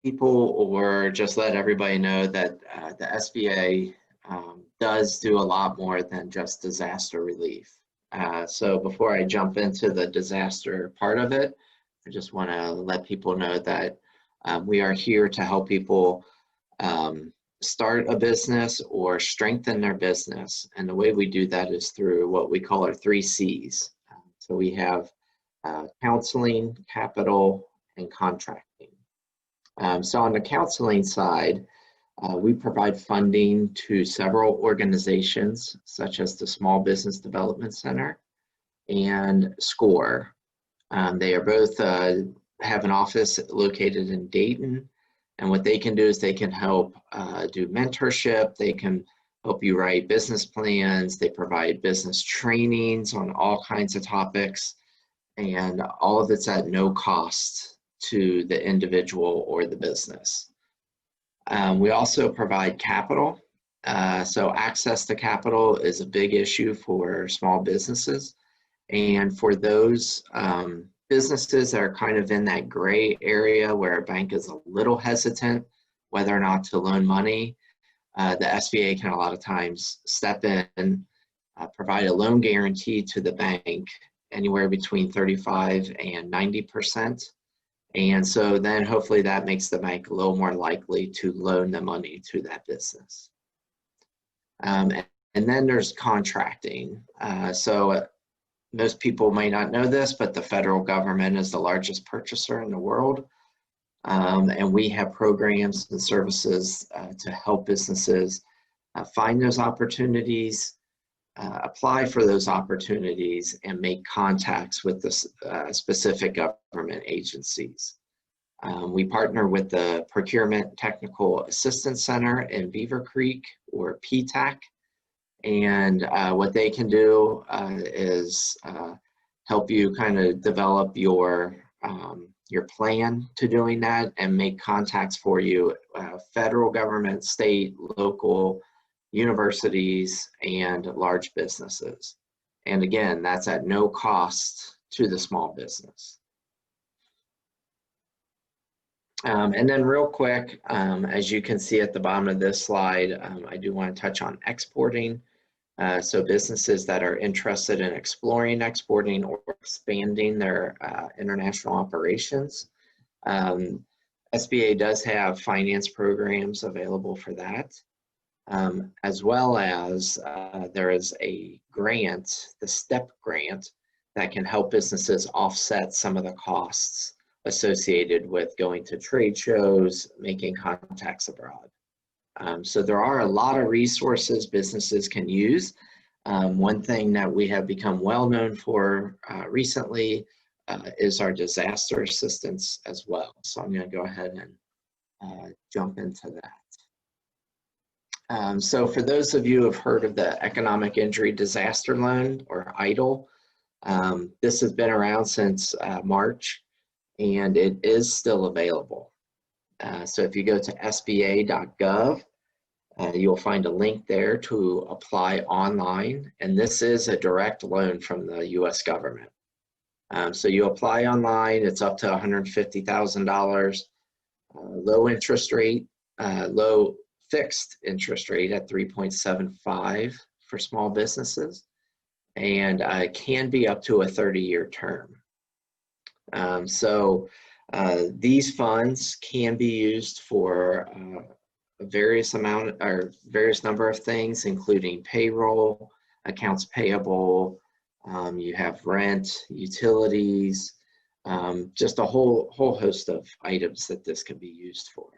people or just let everybody know that the SBA does do a lot more than just disaster relief. So before I jump into the disaster part of it, I just want to let people know that we are here to help people start a business or strengthen their business. And the way we do that is through what we call our 3 C's. So we have counseling, capital, and contracting. So on the counseling side, we provide funding to several organizations such as the Small Business Development Center and SCORE. They are both have an office located in Dayton, and what they can do is they can help do mentorship, they can help you write business plans, they provide business trainings on all kinds of topics, and all of it's at no cost to the individual or the business. We also provide capital. So access to capital is a big issue for small businesses. And for those businesses that are kind of in that gray area where a bank is a little hesitant whether or not to loan money, the SBA can a lot of times step in, provide a loan guarantee to the bank anywhere between 35 and 90%. And so then hopefully that makes the bank a little more likely to loan the money to that business. And then there's contracting. So most people may not know this, but the federal government is the largest purchaser in the world. And we have programs and services to help businesses find those opportunities, apply for those opportunities, and make contacts with the specific government agencies. We partner with the Procurement Technical Assistance Center in Beaver Creek, or PTAC, and what they can do is help you kind of develop your plan to doing that and make contacts for you, federal government, state, local, universities, and large businesses. And again, that's at no cost to the small business. And then real quick, as you can see at the bottom of this slide, I do want to touch on exporting. So businesses that are interested in exploring exporting or expanding their international operations. SBA does have finance programs available for that, as well as there is a grant, the STEP grant, that can help businesses offset some of the costs associated with going to trade shows, making contacts abroad. So there are a lot of resources businesses can use. One thing that we have become well known for recently is our disaster assistance as well. So I'm going to go ahead and jump into that. So for those of you who have heard of the Economic Injury Disaster Loan, or EIDL, this has been around since March, and it is still available. So if you go to sba.gov, you'll find a link there to apply online, and this is a direct loan from the U.S. government. So you apply online, it's up to $150,000, low interest rate, low fixed interest rate at 3.75 for small businesses, and it can be up to a 30-year term. These funds can be used for a various number of things, including payroll, accounts payable, you have rent, utilities, just a whole host of items that this can be used for.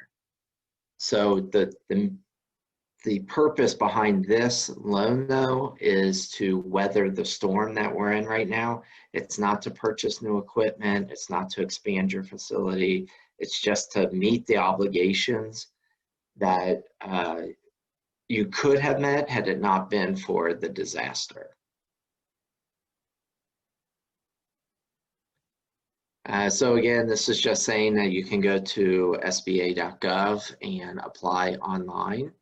So the purpose behind this loan, though, is to weather the storm that we're in right now. It's not to purchase new equipment, it's not to expand your facility, it's just to meet the obligations that you could have met had it not been for the disaster. So again, this is just saying that you can go to sba.gov and apply online.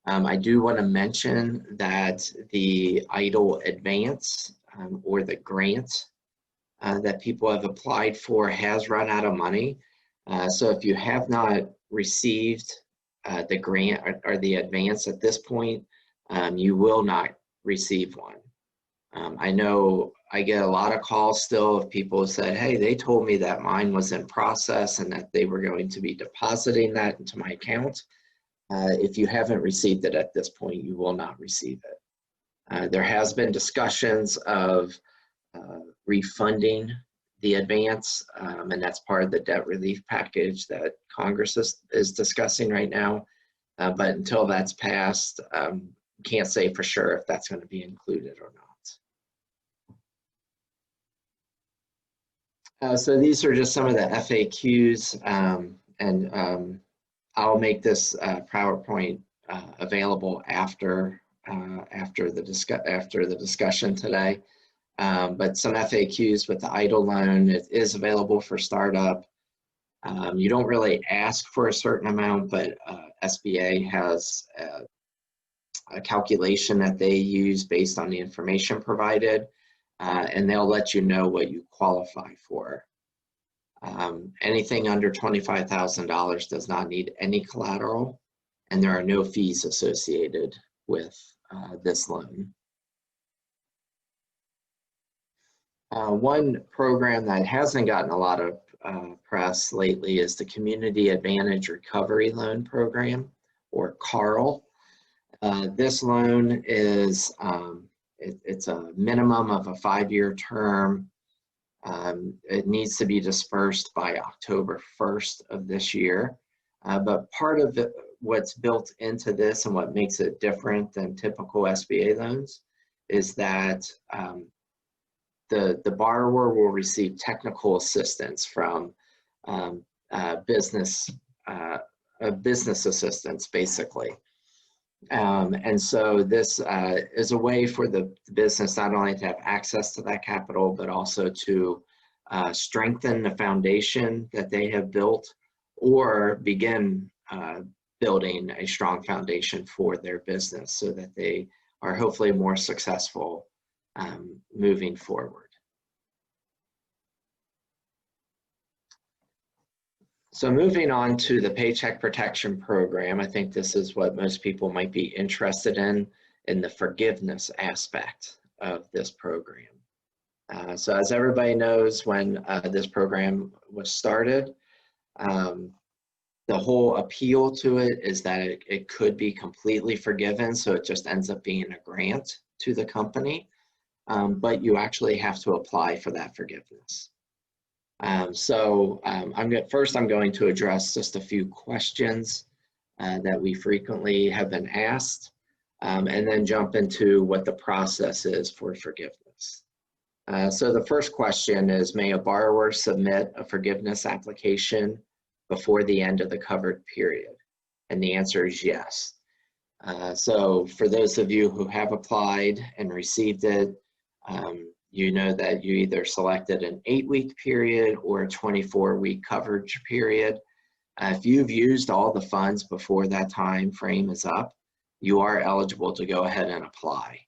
I do want to mention that the EIDL advance or the grant that people have applied for has run out of money. So if you have not received the grant or the advance at this point, you will not receive one. I know I get a lot of calls still of people who said, hey, they told me that mine was in process and that they were going to be depositing that into my account. If you haven't received it at this point, you will not receive it. There has been discussions of refunding the advance, and that's part of the debt relief package that Congress is discussing right now. But until that's passed, can't say for sure if that's going to be included or not. So these are just some of the FAQs, and I'll make this PowerPoint available after the discussion today. But some FAQs with the EIDL loan, it is available for startup. You don't really ask for a certain amount, but SBA has a calculation that they use based on the information provided, and they'll let you know what you qualify for. Anything under $25,000 does not need any collateral, and there are no fees associated with this loan. One program that hasn't gotten a lot of press lately is the Community Advantage Recovery Loan Program, or CARL. This loan is, it's a minimum of a 5-year term. It needs to be dispersed by October 1st of this year. But part of what's built into this and what makes it different than typical SBA loans is that the borrower will receive technical assistance from business assistance, basically. And so this is a way for the business not only to have access to that capital, but also to strengthen the foundation that they have built, or begin building a strong foundation for their business so that they are hopefully more successful moving forward. So moving on to the Paycheck Protection Program, I think this is what most people might be interested in the forgiveness aspect of this program. So as everybody knows, when this program was started, the whole appeal to it is that it could be completely forgiven, so it just ends up being a grant to the company, but you actually have to apply for that forgiveness. First I'm going to address just a few questions that we frequently have been asked, and then jump into what the process is for forgiveness. So the first question is, may a borrower submit a forgiveness application before the end of the covered period? And the answer is yes. So for those of you who have applied and received it, you know that you either selected an 8-week period or a 24-week coverage period. If you've used all the funds before that time frame is up, you are eligible to go ahead and apply.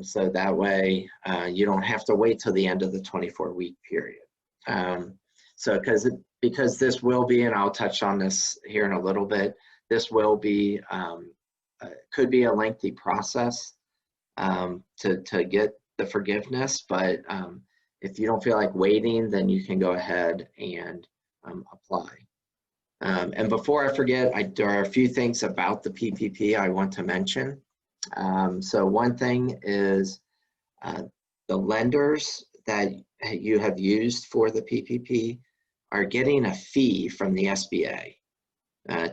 So that way you don't have to wait till the end of the 24-week period. So because this will be, and I'll touch on this here in a little bit, this will be, could be a lengthy process to get the forgiveness, but if you don't feel like waiting, then you can go ahead and apply. And before I forget, there are a few things about the PPP I want to mention. So one thing is the lenders that you have used for the PPP are getting a fee from the SBA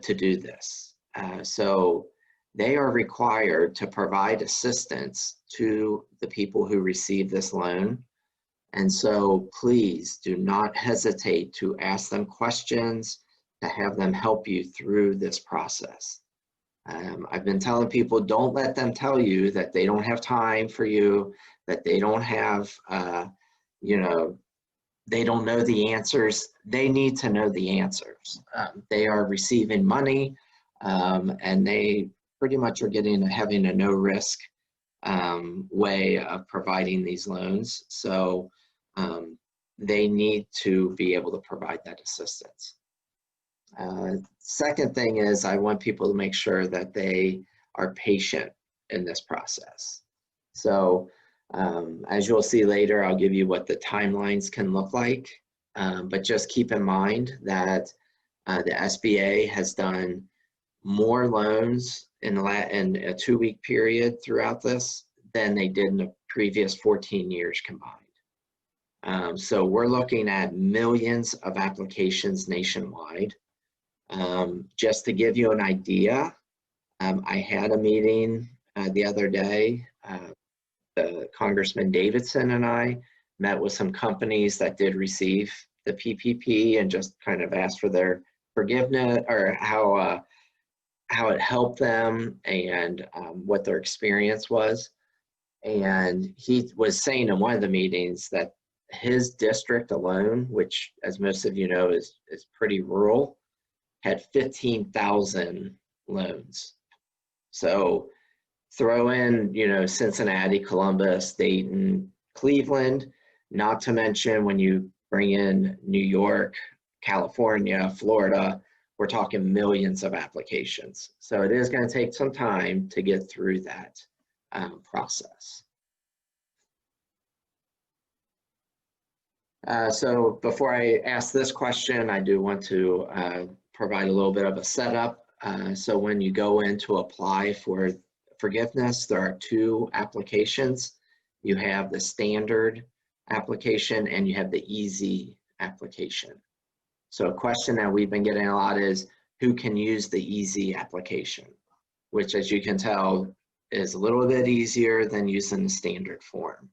to do this. So they are required to provide assistance to the people who receive this loan. And so please do not hesitate to ask them questions, to have them help you through this process. I've been telling people, don't let them tell you that they don't have time for you, that they don't have, they don't know the answers. They need to know the answers. They are receiving money, and they pretty much are having a no risk way of providing these loans. So they need to be able to provide that assistance. Second thing is I want people to make sure that they are patient in this process. So as you'll see later, I'll give you what the timelines can look like, but just keep in mind that the SBA has done more loans in a 2-week period throughout this than they did in the previous 14 years combined. So we're looking at millions of applications nationwide. Just to give you an idea, I had a meeting the other day. Congressman Davidson and I met with some companies that did receive the PPP and just kind of asked for their forgiveness, or how it helped them, and what their experience was. And he was saying in one of the meetings that his district alone, which as most of you know is pretty rural, had 15,000 loans. So throw in, you know, Cincinnati, Columbus, Dayton, Cleveland, not to mention when you bring in New York, California, Florida, we're talking millions of applications. So it is going to take some time to get through that process. So before I ask this question, I do want to provide a little bit of a setup. So when you go in to apply for forgiveness, there are 2 applications. You have the standard application and you have the easy application. So a question that we've been getting a lot is, who can use the easy application? Which, as you can tell, is a little bit easier than using the standard form.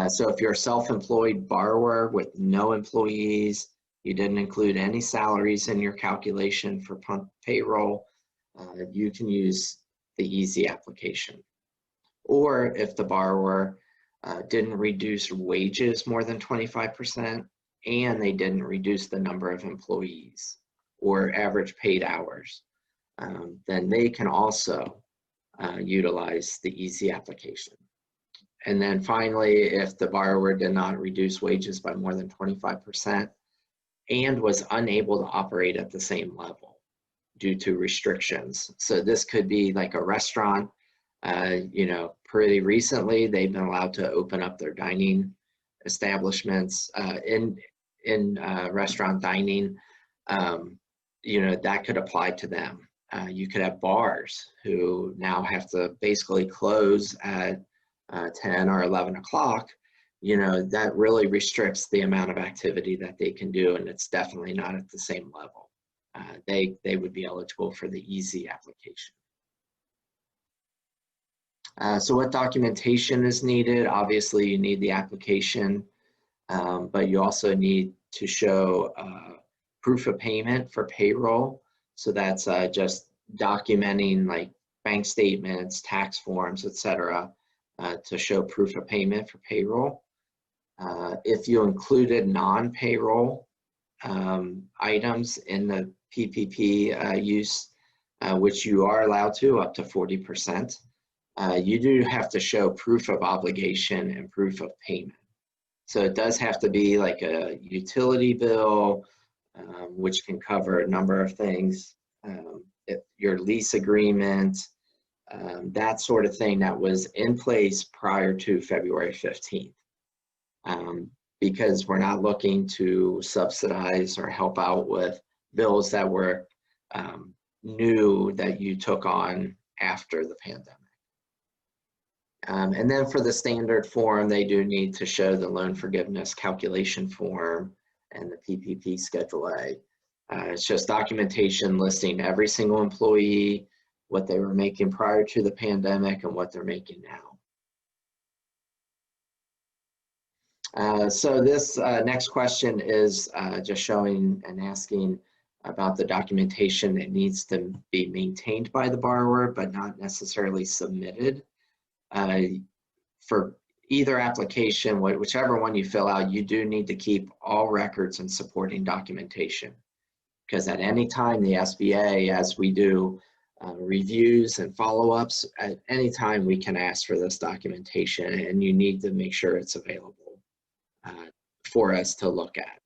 So if you're a self-employed borrower with no employees, you didn't include any salaries in your calculation for payroll, you can use the easy application. Or if the borrower didn't reduce wages more than 25%, and they didn't reduce the number of employees or average paid hours, then they can also utilize the easy application. And then finally, if the borrower did not reduce wages by more than 25% and was unable to operate at the same level due to restrictions. So this could be like a restaurant. You know, pretty recently, they've been allowed to open up their dining establishments in restaurant dining. You know, that could apply to them. You could have bars who now have to basically close at 10 or 11 o'clock. You know, that really restricts the amount of activity that they can do, and it's definitely not at the same level. They would be eligible for the easy application. So what documentation is needed? Obviously, you need the application, but you also need to show proof of payment for payroll. So that's just documenting like bank statements, tax forms, etc., to show proof of payment for payroll. If you included non-payroll items in the PPP use, which you are allowed to up to 40%, you do have to show proof of obligation and proof of payment. So it does have to be like a utility bill, which can cover a number of things, your lease agreement, that sort of thing that was in place prior to February 15th. Because we're not looking to subsidize or help out with bills that were new that you took on after the pandemic. And then for the standard form, they do need to show the loan forgiveness calculation form and the PPP Schedule A. It's just documentation listing every single employee, what they were making prior to the pandemic and what they're making now. So this next question is just showing and asking about the documentation that needs to be maintained by the borrower, but not necessarily submitted. For either application, whichever one you fill out, you do need to keep all records and supporting documentation. Because at any time the SBA, as we do reviews and follow-ups, at any time we can ask for this documentation, and you need to make sure it's available for us to look at.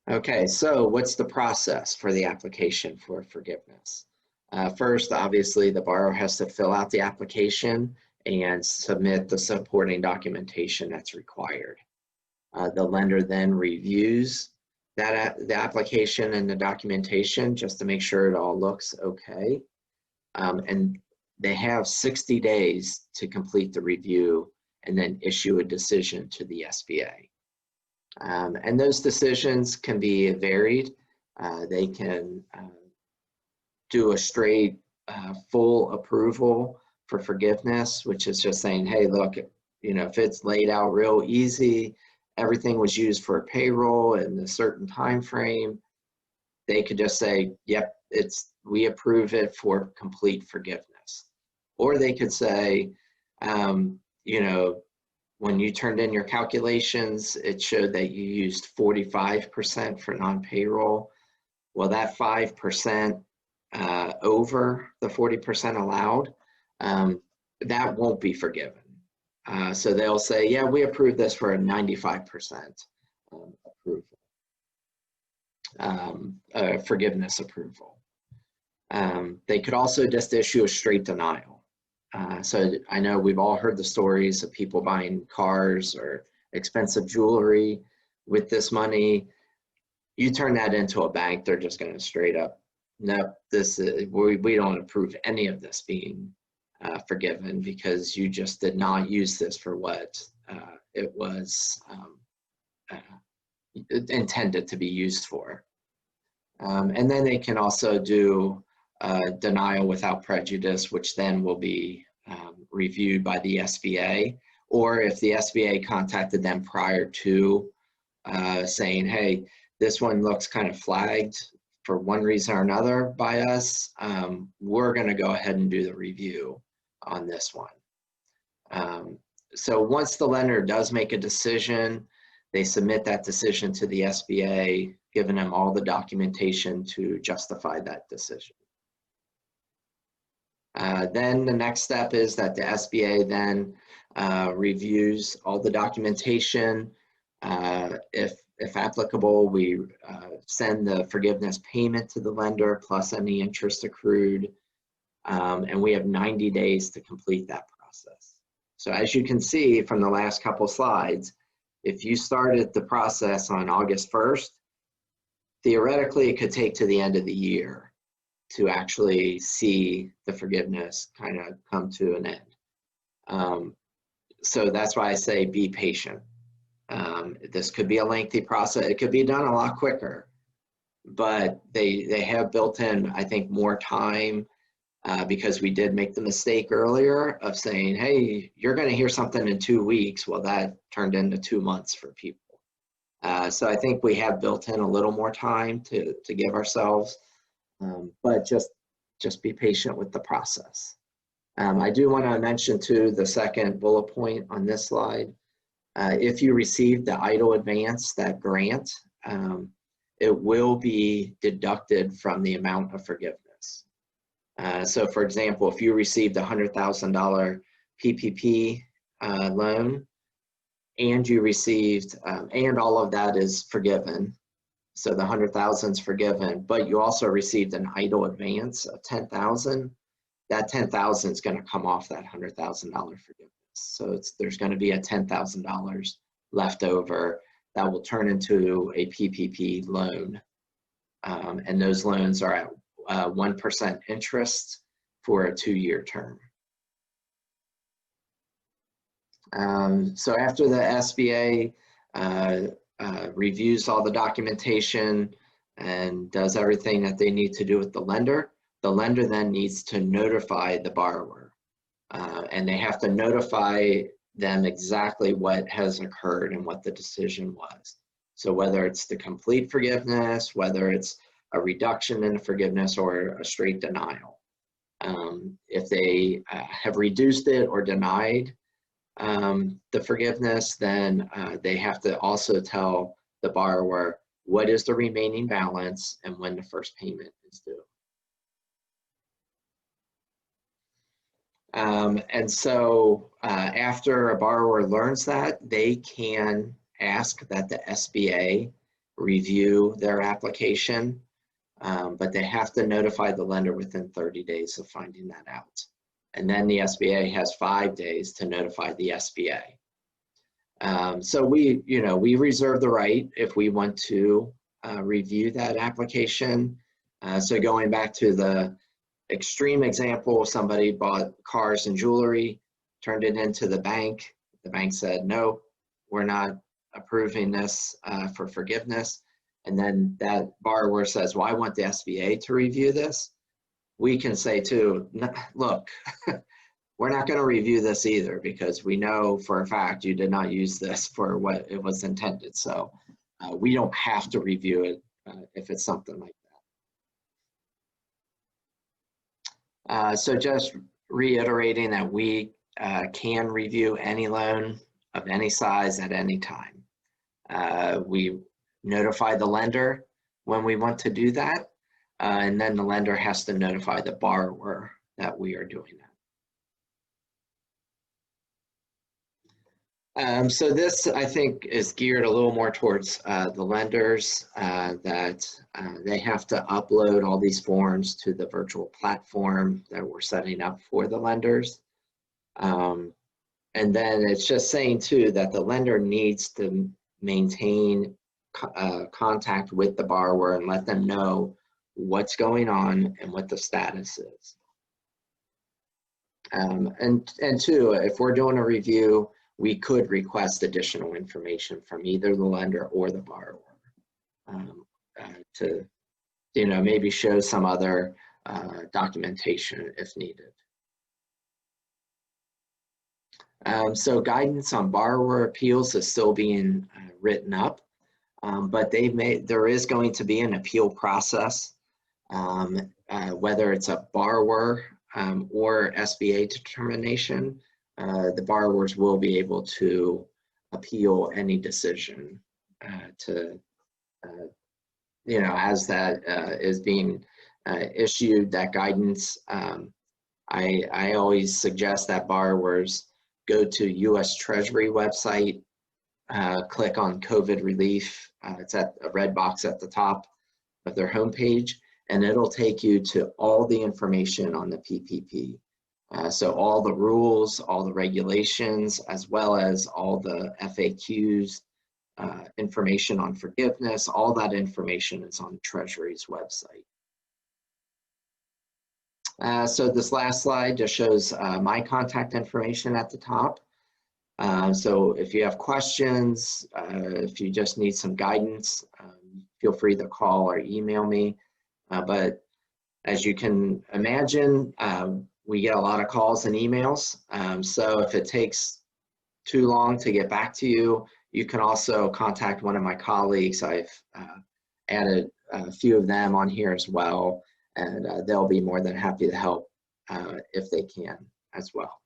Okay, so what's the process for the application for forgiveness? First, obviously, the borrower has to fill out the application and submit the supporting documentation that's required. The lender then reviews the application and the documentation just to make sure it all looks okay. And they have 60 days to complete the review and then issue a decision to the SBA. And those decisions can be varied. They can do a straight full approval for forgiveness, which is just saying, hey, look, you know, if it's laid out real easy, everything was used for payroll in a certain time frame, they could just say, yep, we approve it for complete forgiveness. Or they could say, you know, when you turned in your calculations, it showed that you used 45% for non-payroll. Well, that 5% over the 40% allowed, that won't be forgiven. So they'll say, yeah, we approve this for a 95% approval, forgiveness approval. They could also just issue a straight denial. So I know we've all heard the stories of people buying cars or expensive jewelry with this money. You turn that into a bank, they're just going to straight up, no, we don't approve any of this being forgiven because you just did not use this for what it was intended to be used for. And then they can also do denial without prejudice, which then will be reviewed by the SBA, or if the SBA contacted them prior to saying, hey, this one looks kind of flagged for one reason or another by us, we're going to go ahead and do the review on this one. So once the lender does make a decision, they submit that decision to the SBA, giving them all the documentation to justify that decision. Then the next step is that the SBA then reviews all the documentation. If applicable, we send the forgiveness payment to the lender plus any interest accrued, and we have 90 days to complete that process. So as you can see from the last couple slides, if you started the process on August 1st, theoretically it could take to the end of the year to actually see the forgiveness kind of come to an end. So that's why I say be patient. This could be a lengthy process. It could be done a lot quicker, but they have built in, I think, more time because we did make the mistake earlier of saying, hey, you're going to hear something in 2 weeks. Well, that turned into 2 months for people. So I think we have built in a little more time to give ourselves. But just be patient with the process. I do want to mention too the second bullet point on this slide. If you receive the EIDL advance, that grant, it will be deducted from the amount of forgiveness. So for example, if you received a $100,000 PPP loan and you received, and all of that is forgiven, so the 100,000 is forgiven, but you also received an EIDL advance of 10,000. That 10,000 is going to come off that $100,000 forgiveness. So there's going to be a $10,000 left over that will turn into a PPP loan, and those loans are at 1% interest for a 2-year term. So after the SBA reviews all the documentation and does everything that they need to do with the lender then needs to notify the borrower. And they have to notify them exactly what has occurred and what the decision was. So whether it's the complete forgiveness, whether it's a reduction in the forgiveness or a straight denial. If they have reduced it or denied the forgiveness, then they have to also tell the borrower what is the remaining balance and when the first payment is due. And so after a borrower learns that, they can ask that the SBA review their application, but they have to notify the lender within 30 days of finding that out. And then the SBA has 5 days to notify the SBA. So we reserve the right if we want to review that application. So going back to the extreme example, somebody bought cars and jewelry, turned it into the bank. The bank said, no, we're not approving this for forgiveness. And then that borrower says, well, I want the SBA to review this. We can say too, look, we're not going to review this either because we know for a fact you did not use this for what it was intended. So we don't have to review it if it's something like that. So just reiterating that we can review any loan of any size at any time. We notify the lender when we want to do that, and then the lender has to notify the borrower that we are doing that. So this, I think, is geared a little more towards the lenders, that they have to upload all these forms to the virtual platform that we're setting up for the lenders. And then it's just saying too that the lender needs to maintain contact with the borrower and let them know what's going on and what the status is. And two, if we're doing a review, we could request additional information from either the lender or the borrower to, maybe show some other documentation if needed. So guidance on borrower appeals is still being written up, but there is going to be an appeal process, whether it's a borrower or SBA determination. The borrowers will be able to appeal any decision as that is being issued, that guidance. I always suggest that borrowers go to U.S. Treasury website, click on COVID relief. It's at a red box at the top of their homepage, and it'll take you to all the information on the PPP. So all the rules, all the regulations, as well as all the FAQs, information on forgiveness, all that information is on Treasury's website. So this last slide just shows my contact information at the top. So if you have questions, if you just need some guidance, feel free to call or email me. But as you can imagine, we get a lot of calls and emails. So if it takes too long to get back to you, you can also contact one of my colleagues. I've added a few of them on here as well, and they'll be more than happy to help if they can as well.